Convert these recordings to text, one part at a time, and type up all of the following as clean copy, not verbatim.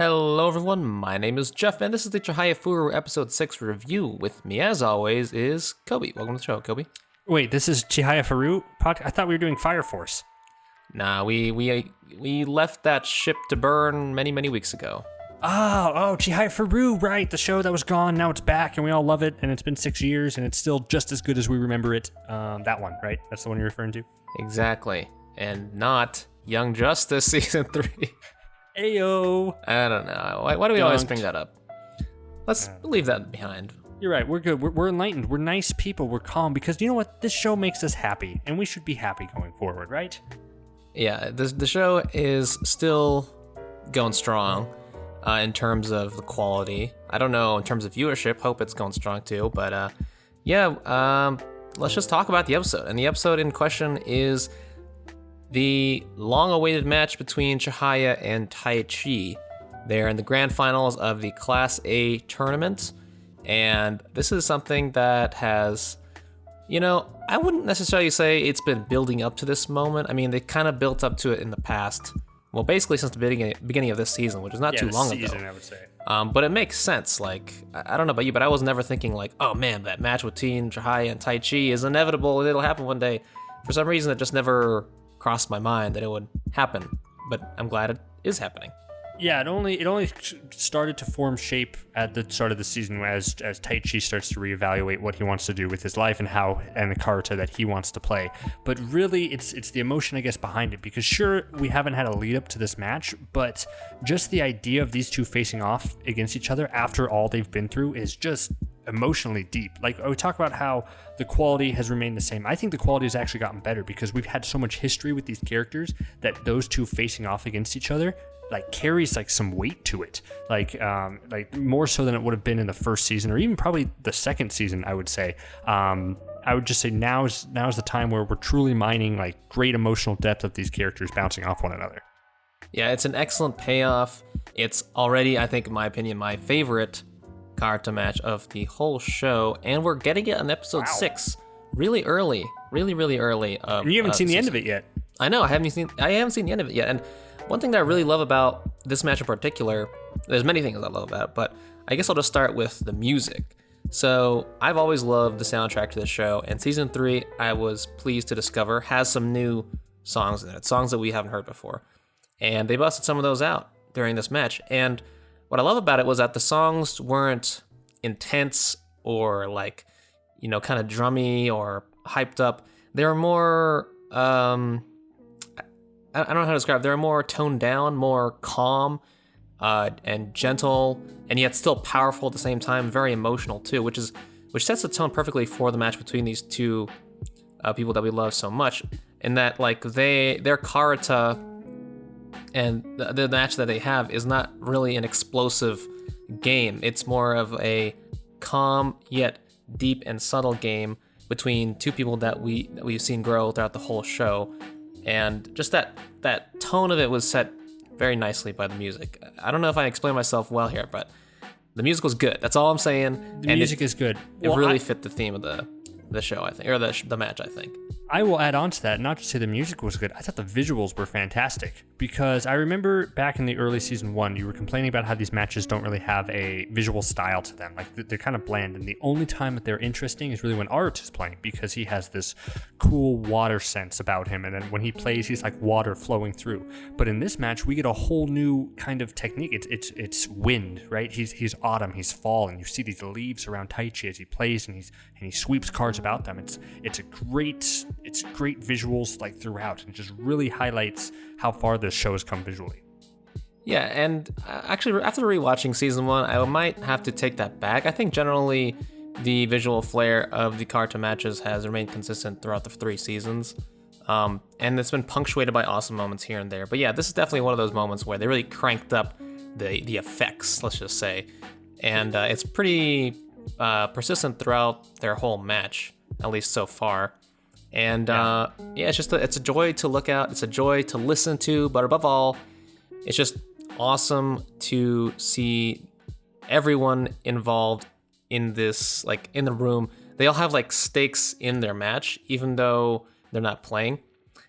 Hello everyone, my name is Jeff, and this is the Chihayafuru episode 6 review. With me, as always, is Coby. Welcome to the show, Coby. Wait, this is Chihayafuru podcast? I thought we were doing Fire Force. Nah, we left that ship to burn many weeks ago. Oh, Chihayafuru, right, the show that was gone, now it's back, and we all love it, and it's been 6 years, and it's still just as good as we remember it. That one, right? That's the one you're referring to? Exactly, and not Young Justice Season 3. Ayo! I don't know, why do we always bring that up? Let's leave that behind. You're right, we're good, we're enlightened, we're nice people, we're calm, because you know what, this show makes us happy, and we should be happy going forward, right? Yeah, the show is still going strong in terms of the quality. I don't know in terms of viewership, hope it's going strong too, but let's just talk about the episode. And the episode in question is the long-awaited match between Chihaya and Taichi. They're in the grand finals of the Class A tournament, and this is something that has, I wouldn't necessarily say it's been building up to this moment. I mean, they kind of built up to it in the past. Well, basically since the beginning of this season, which is not too long ago. I would say. But it makes sense. Like, I don't know about you, but I was never thinking like, oh man, that match between Chihaya and Taichi is inevitable and it'll happen one day. For some reason, it just never crossed my mind that it would happen. But I'm glad it is happening. Yeah, it only started to form shape at the start of the season as Taichi starts to reevaluate what he wants to do with his life and the karuta that he wants to play. But really, it's the emotion, I guess, behind it. Because sure, we haven't had a lead up to this match, but just the idea of these two facing off against each other after all they've been through is just emotionally deep. Like, I would talk about how the quality has remained the same. I think the quality has actually gotten better because we've had so much history with these characters that those two facing off against each other carries some weight to it, like more so than it would have been in the first season or even probably the second season. I would say I would just say now's the time where we're truly mining great emotional depth of these characters bouncing off one another. Yeah, it's an excellent payoff. It's already, I think, in my opinion, my favorite karuta match of the whole show, and we're getting it on episode 6 really early, really early. And you haven't seen the end of it yet. I know, I haven't seen the end of it yet, and one thing that I really love about this match in particular, there's many things I love about it, but I guess I'll just start with the music. So I've always loved the soundtrack to the show, and season 3, I was pleased to discover, has some new songs in it, songs that we haven't heard before. And they busted some of those out during this match. And what I love about it was that the songs weren't intense or kind of drummy or hyped up. They were more, I don't know how to describe it. They're more toned down, more calm, and gentle, and yet still powerful at the same time. Very emotional too, which sets the tone perfectly for the match between these two people that we love so much. In that, their karuta and the match that they have is not really an explosive game. It's more of a calm yet deep and subtle game between two people that we've seen grow throughout the whole show. And just that tone of it was set very nicely by the music. I don't know if I explain myself well here, but the music was good. That's all I'm saying. The music is good. It really fit the theme of the show, I think, or the match, I think. I will add on to that, not just say the music was good, I thought the visuals were fantastic. Because I remember back in the early season 1, you were complaining about how these matches don't really have a visual style to them. They're kind of bland, and the only time that they're interesting is really when Arata is playing, because he has this cool water sense about him, and then when he plays, he's like water flowing through. But in this match, we get a whole new kind of technique. It's wind, right? He's autumn, he's fall, and you see these leaves around Taichi as he plays, and he sweeps cards about them. It's great visuals throughout, and it just really highlights how far this show has come visually. Yeah, and actually after rewatching season 1, I might have to take that back. I think generally the visual flair of the karuta matches has remained consistent throughout the 3 seasons, and it's been punctuated by awesome moments here and there. But yeah, this is definitely one of those moments where they really cranked up the effects, let's just say, and it's pretty persistent throughout their whole match, at least so far. And it's a joy to look at, it's a joy to listen to, but above all, it's just awesome to see everyone involved in this, in the room. They all have stakes in their match, even though they're not playing.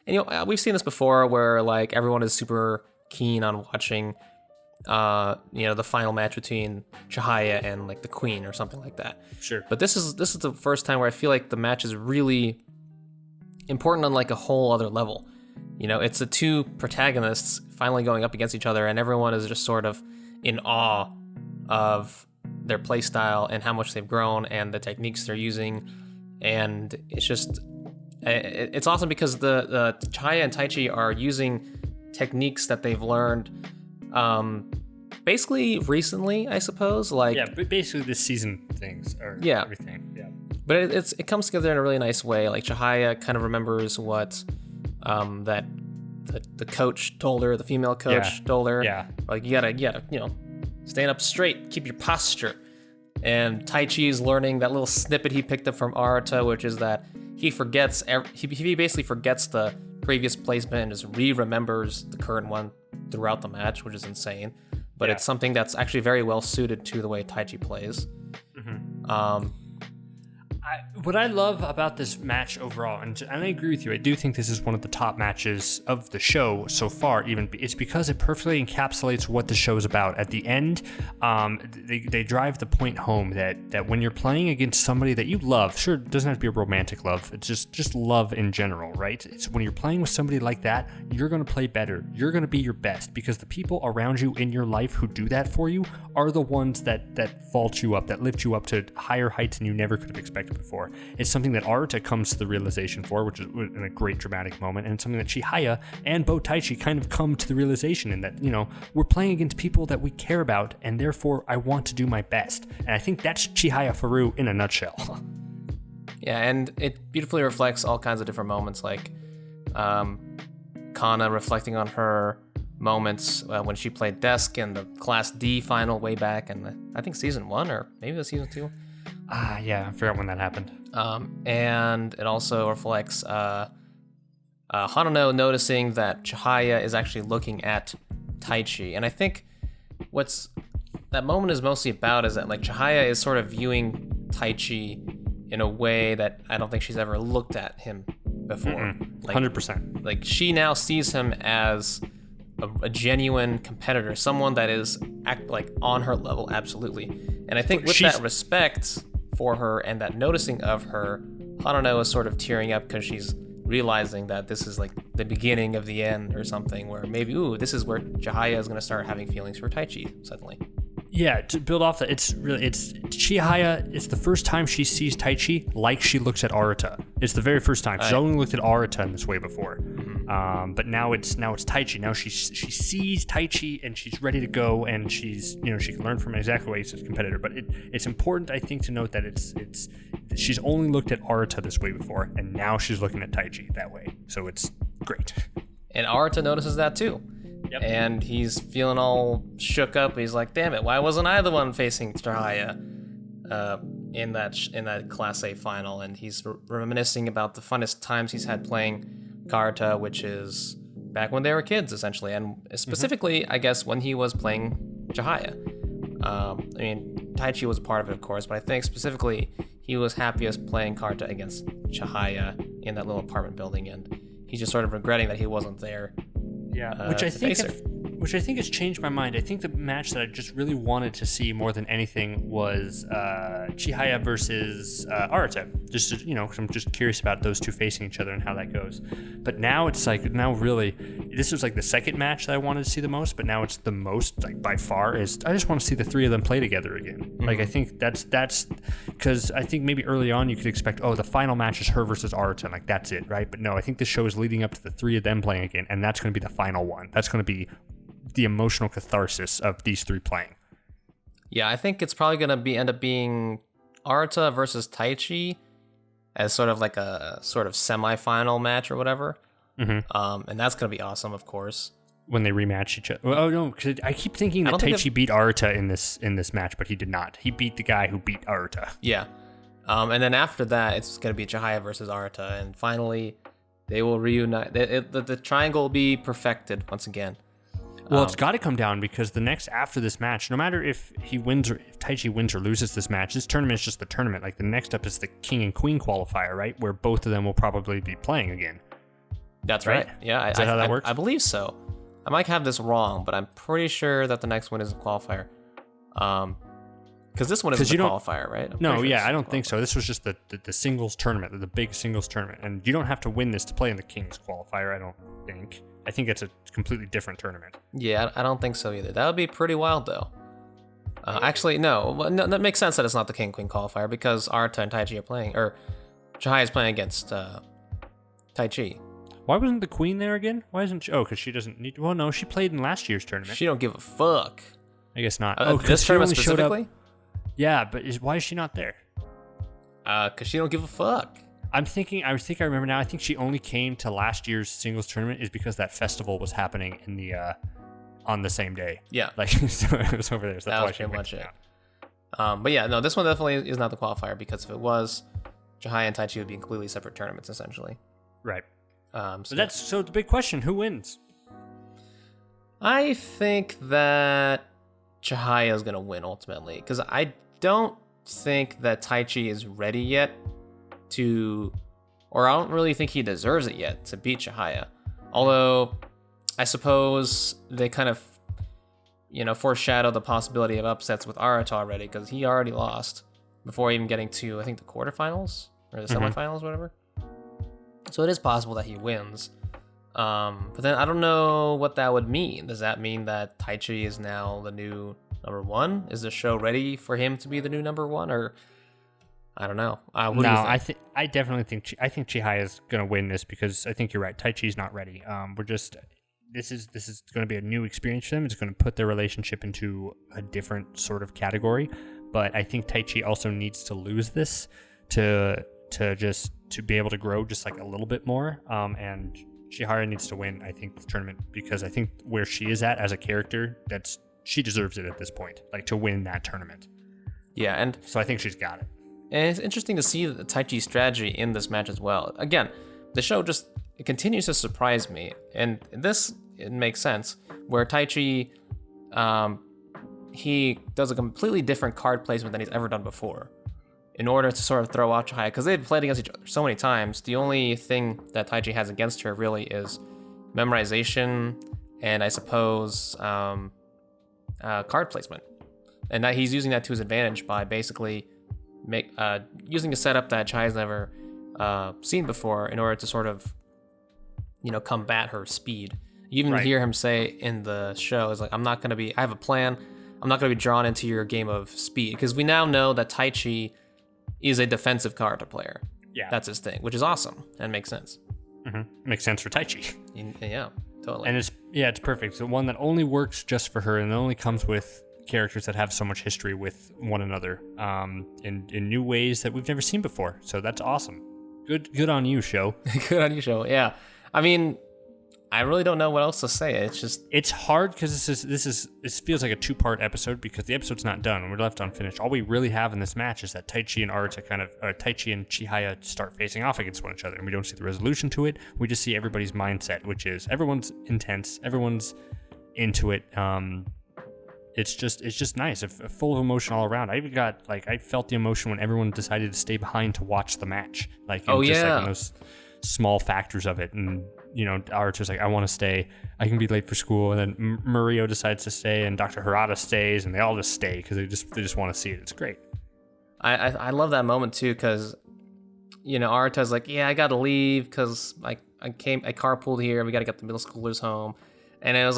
And we've seen this before where everyone is super keen on watching the final match between Chihaya and like the Queen or something like that. Sure. But this is the first time where I feel like the match is really important on like a whole other level. It's the two protagonists finally going up against each other, and everyone is just sort of in awe of their play style and how much they've grown and the techniques they're using. And it's awesome because the Chihaya and Taichi are using techniques that they've learned basically recently, I suppose. Like, yeah, but basically this season things or everything. Yeah. But it comes together in a really nice way. Like Chihaya kind of remembers what that the coach told her, the female coach told her. Yeah. Like you gotta stand up straight, keep your posture. And Taichi is learning that little snippet he picked up from Arata, which is that he basically forgets the previous placement and just remembers the current one throughout the match, which is insane. But it's something that's actually very well suited to the way Taichi plays. Mm-hmm. What I love about this match overall, and I agree with you, I do think this is one of the top matches of the show so far. Even it's because it perfectly encapsulates what the show is about. At the end, they drive the point home that when you're playing against somebody that you love, sure, it doesn't have to be a romantic love, it's just love in general, right? It's when you're playing with somebody like that, you're going to play better, you're going to be your best, because the people around you in your life who do that for you are the ones that vault you up, that lift you up to higher heights than you never could have expected before. It's something that Arata comes to the realization for, which is in a great dramatic moment, and it's something that Chihaya and Taichi kind of come to the realization in that, we're playing against people that we care about, and therefore I want to do my best. And I think that's Chihayafuru in a nutshell. Yeah, and it beautifully reflects all kinds of different moments, like Kana reflecting on her moments when she played Desk in the Class D final way back in, I think, Season 1, or maybe it was Season 2. Yeah, I forgot when that happened. And it also reflects Hanano noticing that Chihaya is actually looking at Taichi. And I think what's that moment is mostly about is that like Chihaya is sort of viewing Taichi in a way that I don't think she's ever looked at him before. 100%. Like she now sees him as a genuine competitor, someone that is on her level, absolutely. And I think with that respect for her and that noticing of her, Hanano is sort of tearing up because she's realizing that this is like the beginning of the end or something, where maybe, this is where Chihaya is going to start having feelings for Taichi suddenly. Yeah, to build off that, it's Chihaya, it's the first time she sees Taichi like she looks at Arata. It's the very first time. She's only looked at Arata in this way before. Mm-hmm. But now it's Taichi. Now she sees Taichi and she's ready to go, and she's, she can learn from exactly why he's a competitor. But it's important, I think, to note that it's she's only looked at Arata this way before, and now she's looking at Taichi that way. So it's great. And Arata notices that too. Yep. And he's feeling all shook up. He's like, damn it, why wasn't I the one facing Chihaya in that Class A final? And he's reminiscing about the funnest times he's had playing karuta, which is back when they were kids, essentially. And specifically, I guess, when he was playing Chihaya. Taichi was a part of it, of course, but I think specifically he was happiest playing karuta against Chihaya in that little apartment building, and he's just sort of regretting that he wasn't there. Yeah, which I think has changed my mind. I think the match that I just really wanted to see more than anything was Chihaya versus Arata. Just because I'm just curious about those two facing each other and how that goes. But now it's really, this was like the second match that I wanted to see the most. But now it's the most, like, by far, is I just want to see the three of them play together again. Mm-hmm. Like, I think that's because I think maybe early on you could expect, the final match is her versus Arata, and like that's it, right? But no, I think the show is leading up to the three of them playing again, and that's going to be the final one. That's going to be the emotional catharsis of these three playing. Yeah, I think it's probably going to end up being Arata versus Taichi as sort of like a sort of semi-final match or whatever. Mm-hmm. And that's going to be awesome, of course. When they rematch each other. Oh no, because I keep thinking that Taichi beat Arata in this match, but he did not. He beat the guy who beat Arata. Yeah. And then after that, it's going to be Chihaya versus Arata, and finally they will reunite. The triangle will be perfected once again. Well, it's got to come down, because the next after this match, no matter if he wins or if Taichi wins or loses this match, this tournament is just the tournament. Like, the next up is the King and Queen qualifier, right? Where both of them will probably be playing again. That's right. Yeah. Is that how that works? I believe so. I might have this wrong, but I'm pretty sure that the next one is a qualifier. Because this one is a qualifier, right? No, yeah, I don't think so. This was just the singles tournament, the big singles tournament. And you don't have to win this to play in the Kings qualifier, I don't think. I think it's a completely different tournament. Yeah, I don't think so either. That would be pretty wild, though. Actually, no, that makes sense that it's not the King Queen qualifier because Arata and Taichi are playing, or Chihaya is playing against Taichi. Why wasn't the Queen there again? Why isn't she? Oh, because she doesn't need. Well, no, she played in last year's tournament. She don't give a fuck. I guess not. This tournament specifically? Yeah, but why is she not there? Because she don't give a fuck. I remember now. I think she only came to last year's singles tournament is because that festival was happening in the on the same day. Yeah, like so it was over there. So that was pretty much it. But yeah, no, this one definitely is not the qualifier because if it was, Chihaya and Taichi would be completely separate tournaments essentially. Right. So the big question: who wins? I think that Chihaya is gonna win ultimately because I don't think that Taichi is ready yet or I don't really think he deserves it yet to beat Chihaya. Although, I suppose they kind of, foreshadow the possibility of upsets with Arata already because he already lost before even getting to, I think, the quarterfinals or the semifinals, whatever. So it is possible that he wins. But then I don't know what that would mean. Does that mean that Taichi is now the new number one? Is the show ready for him to be the new number one, or I don't know. I definitely think Chihaya is gonna win this because I think you're right. Taichi's not ready. This is going to be a new experience for them. It's going to put their relationship into a different sort of category. But I think Taichi also needs to lose this to be able to grow just like a little bit more. And Chihaya needs to win, I think, the tournament because I think where she is at as a character, she deserves it at this point, like to win that tournament. Yeah, and so I think she's got it. And it's interesting to see the Taichi's strategy in this match as well. Again, the show it continues to surprise me, and it makes sense where Taichi, he does a completely different card placement than he's ever done before, in order to sort of throw out Chihaya because they've played against each other so many times. The only thing that Taichi has against her really is memorization and I suppose card placement, and that he's using that to his advantage by basically using a setup that Chihaya's never seen before in order to sort of combat her speed. You even hear him say in the show is like, I have a plan. I'm not going to be drawn into your game of speed because we now know that Taichi is a defensive karuta player. Yeah. That's his thing, which is awesome and makes sense. Mm-hmm. Makes sense for Taichi. Yeah, totally. And it's perfect. The one that only works just for her and it only comes with characters that have so much history with one another in new ways that we've never seen before. So that's awesome. Good on you, show. Good on you, show. Yeah. I mean, I really don't know what else to say. It's hard because this feels like a 2-part episode because the episode's not done. We're left unfinished. All we really have in this match is that Taichi and Arata Taichi and Chihaya start facing off against one another, and we don't see the resolution to it. We just see everybody's mindset, which is everyone's intense, everyone's into it. It's just nice, full of emotion all around. I felt the emotion when everyone decided to stay behind to watch the match. Like in those small factors of it, and Archer's like, I want to stay. I can be late for school, and then Murio decides to stay, and Dr. Harada stays, and they all just stay because they just want to see it. It's great. I love that moment too because Arata's like, yeah, I gotta leave because I carpooled here. We gotta get the middle schoolers home. And it was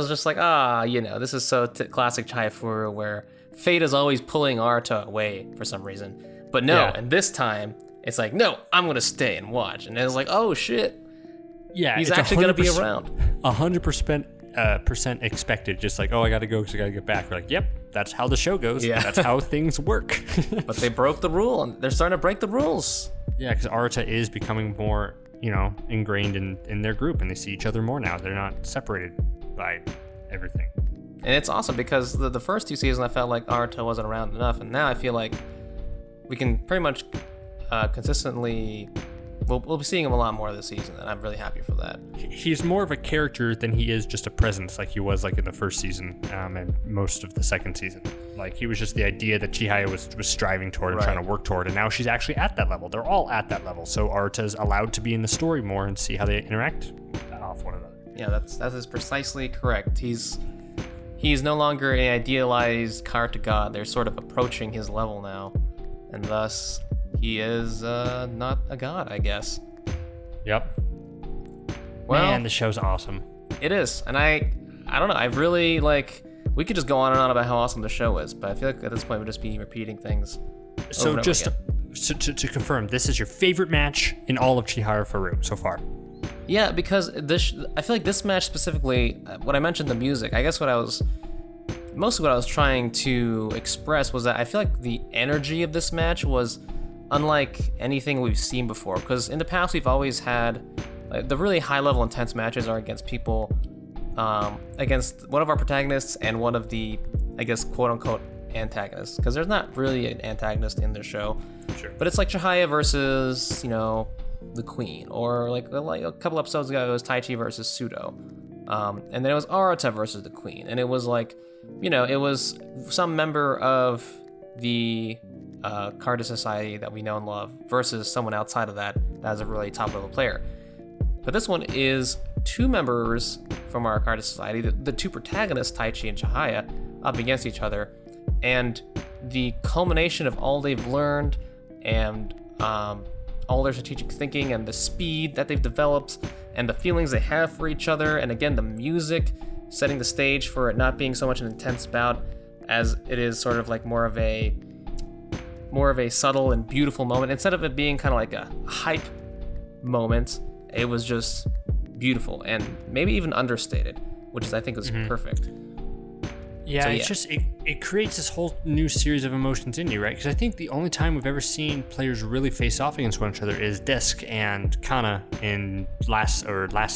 just like, this is so classic Chihayafuru where fate is always pulling Arata away for some reason. But no, and this time, it's like, no, I'm going to stay and watch. And it was like, oh, shit. Yeah, he's actually going to be around. 100% expected. Just like, I got to go because I got to get back. We're like, yep, that's how the show goes. Yeah. That's how things work. But they broke the rule, and they're starting to break the rules. Yeah, because Arata is becoming more ingrained in their group, and they see each other more now. They're not separated by everything. And it's awesome because the first 2 seasons I felt like Arata wasn't around enough, and now I feel like we can pretty much consistently we'll be seeing him a lot more this season, and I'm really happy for that. He's more of a character than he is just a presence, like he was like in the first season and most of the second season. Like he was just the idea that Chihaya was striving toward and trying to work toward, and now she's actually at that level. They're all at that level, so Arata's allowed to be in the story more and see how they interact off one another. Yeah, that is precisely correct. He's no longer an idealized karuta god. They're sort of approaching his level now, and thus he is not a god, I guess. Yep. Well, man, the show's awesome. It is, and I don't know. I really We could just go on and on about how awesome the show is, but I feel like at this point we'd just be repeating things. So just to confirm, this is your favorite match in all of Chihayafuru so far? Yeah, because I feel like this match specifically, when I mentioned the music, I guess mostly what I was trying to express was that I feel like the energy of this match was unlike anything we've seen before. Because in the past we've always had the really high level intense matches are against people, against one of our protagonists and one of the, I guess, quote unquote antagonists. Because there's not really an antagonist in the show. Sure. But it's like Chihaya versus, the Queen, or like a couple episodes ago it was Taichi versus Pseudo, and then it was Arata versus the Queen, and it was like, it was some member of the Karuta Society that we know and love versus someone outside of that is a really top level player. But this one is two members from our Karuta Society, the two protagonists, Taichi and Chihaya, up against each other, and the culmination of all they've learned and all their strategic thinking and the speed that they've developed and the feelings they have for each other, and again the music setting the stage for it not being so much an intense bout as it is sort of like more of a subtle and beautiful moment. Instead of it being kind of like a hype moment, it was just beautiful and maybe even understated, which is I think was perfect. Yeah, it's just it creates this whole new series of emotions in you, right? Because I think the only time we've ever seen players really face off against one another is Desk and Kana in last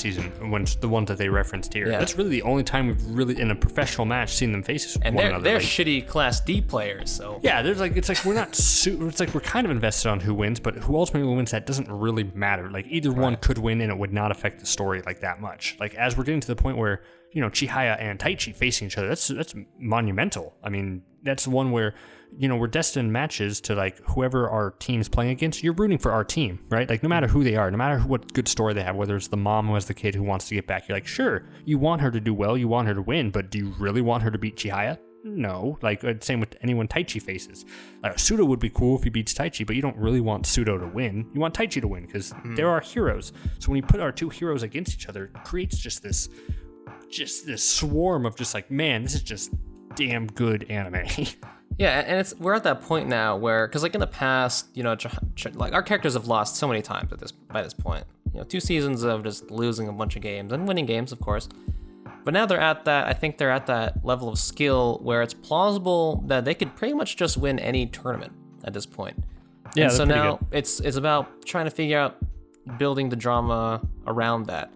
season, when the ones that they referenced here. Yeah. That's really the only time we've really in a professional match seen them face one another. And they're shitty Class D players, so yeah, it's like we're not it's like we're kind of invested on who wins, but who ultimately wins, that doesn't really matter. Like either one could win, and it would not affect the story like that much. Like as we're getting to the point where Chihaya and Taichi facing each other, that's monumental. I mean, that's one where, we're destined matches to like whoever our team's playing against, you're rooting for our team, right? Like no matter who they are, no matter what good story they have, whether it's the mom who has the kid who wants to get back, you're like, sure, you want her to do well, you want her to win, but do you really want her to beat Chihaya? No. Like same with anyone Taichi faces. Pseudo would be cool if he beats Taichi, but you don't really want Pseudo to win. You want Taichi to win because they're our heroes. So when you put our two heroes against each other, it creates just this swarm of just like, man, this is just damn good anime. Yeah, and we're at that point now where, because like in the past, like our characters have lost so many times by this point. 2 seasons of just losing a bunch of games and winning games, of course. But now I think they're at that level of skill where it's plausible that they could pretty much just win any tournament at this point. Yeah, and so now it's about trying to figure out building the drama around that.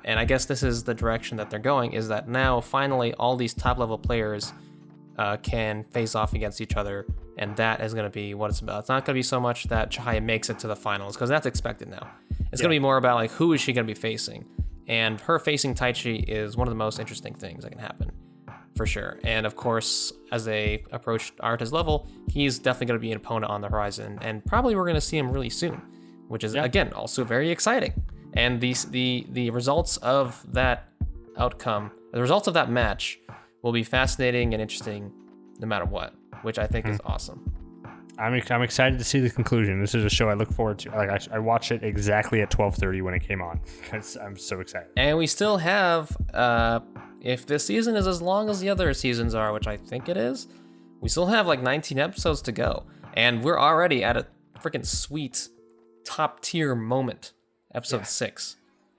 And I guess this is the direction that they're going, is that now finally all these top level players can face off against each other, and that is going to be what it's about. It's not going to be so much that Chihaya makes it to the finals, because that's expected now. It's going to be more about like, who is she going to be facing, and her facing Taichi is one of the most interesting things that can happen, for sure. And of course, as they approach Arata's level, he's definitely going to be an opponent on the horizon, and probably we're going to see him really soon, which is again also very exciting. And the results of that outcome, the results of that match, will be fascinating and interesting no matter what, which I think is awesome. I'm excited to see the conclusion. This is a show I look forward to. Like I watched it exactly at 12:30 when it came on, because I'm so excited. And we still have, if this season is as long as the other seasons are, which I think it is, we still have like 19 episodes to go, and we're already at a freaking sweet top tier moment. Episode 6.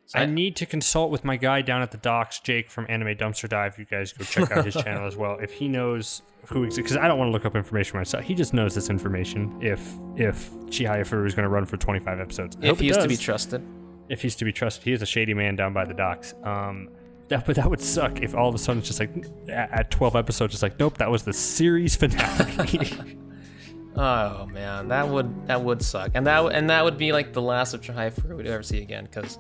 So I need to consult with my guy down at the docks, Jake from Anime Dumpster Dive. You guys go check out his channel as well. If he knows who, because I don't want to look up information myself. He just knows this information. If Chihayafuru is going to run for 25 episodes, if he is to be trusted. If he's to be trusted, he is a shady man down by the docks. But that would suck if all of a sudden it's just like at 12 episodes, it's like, nope, that was the series finale. Oh man, that would suck, and that would be like the last of Chihayafuru we'd ever see again, because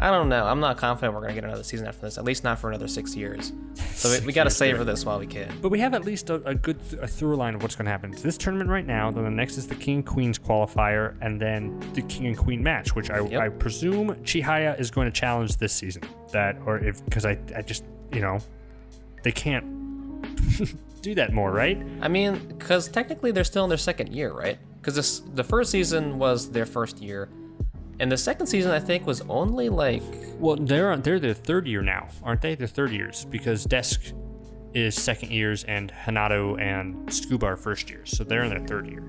I don't know. I'm not confident we're going to get another season after this, at least not for another 6 years. So we got to savor this while we can. But we have at least a good through line of what's going to happen. It's this tournament right now, then the next is the King and Queens qualifier, and then the King and Queen match, which I presume Chihaya is going to challenge this season. Because I just, they can't do that more, right? I mean, because technically they're still in their second year, right? Because the first season was their first year. And the second season, I think, was only like... Well, they're their third year now, aren't they? They're third years, because Desk is second years and Hanato and Scuba are first years. So they're in their third year.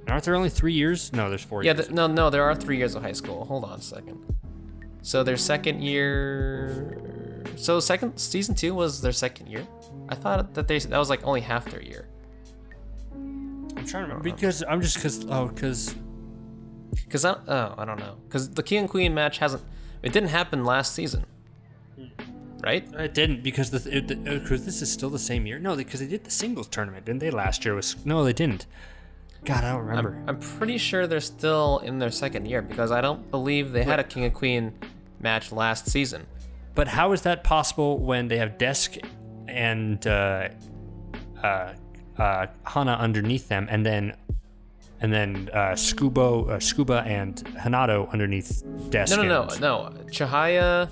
Aren't there only 3 years? No, there's 4 years. No, there are 3 years of high school. Hold on a second. So their second year... So season 2 was their second year? I thought that was like only half their year. I'm trying to remember. Because I don't know. Because the King and Queen match didn't happen last season, right? It didn't, because this is still the same year. No, because they did the singles tournament, didn't they? Last year no, they didn't. God, I don't remember. I'm pretty sure they're still in their second year, because I don't believe they had a King and Queen match last season. But how is that possible when they have Desk and Hana underneath them, and then Scuba and Hanato underneath Desk? No. Chihaya,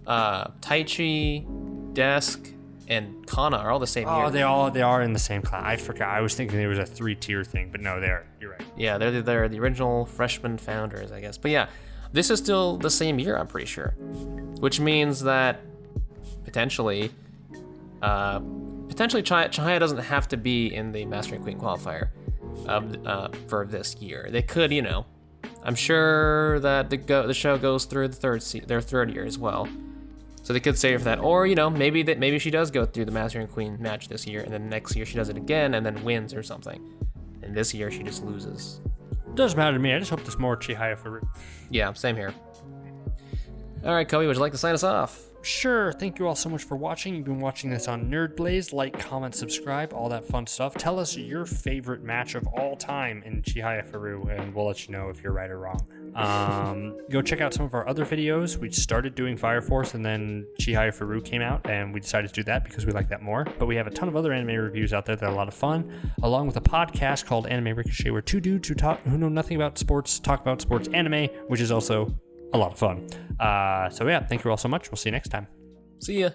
Taichi, Desk, and Kana are all the same year. Oh, they are in the same class. I forgot. I was thinking there was a 3-tier thing, but no, you're right. Yeah, they're the original freshman founders, I guess. But yeah, this is still the same year, I'm pretty sure. Which means that potentially Chihaya doesn't have to be in the Master and Queen qualifier for this year. They could, I'm sure that the show goes through their third year as well, so they could save for that. Or maybe she does go through the Master and Queen match this year, and then next year she does it again and then wins or something, and this year she just loses. Doesn't matter to me. I just hope there's more Chihayafuru. Yeah, same here. All right, Coby, would you like to sign us off? Sure. Thank you all so much for watching. You've been watching this on Nerd Blaze. Like, comment, subscribe, all that fun stuff. Tell us your favorite match of all time in Chihayafuru, and we'll let you know if you're right or wrong. Go check out some of our other videos. We started doing Fire Force, and then Chihayafuru came out, and we decided to do that because we like that more. But we have a ton of other anime reviews out there that are a lot of fun, along with a podcast called Anime Ricochet, where two dudes who know nothing about sports talk about sports anime, which is also a lot of fun. So yeah, thank you all so much. We'll see you next time. See ya.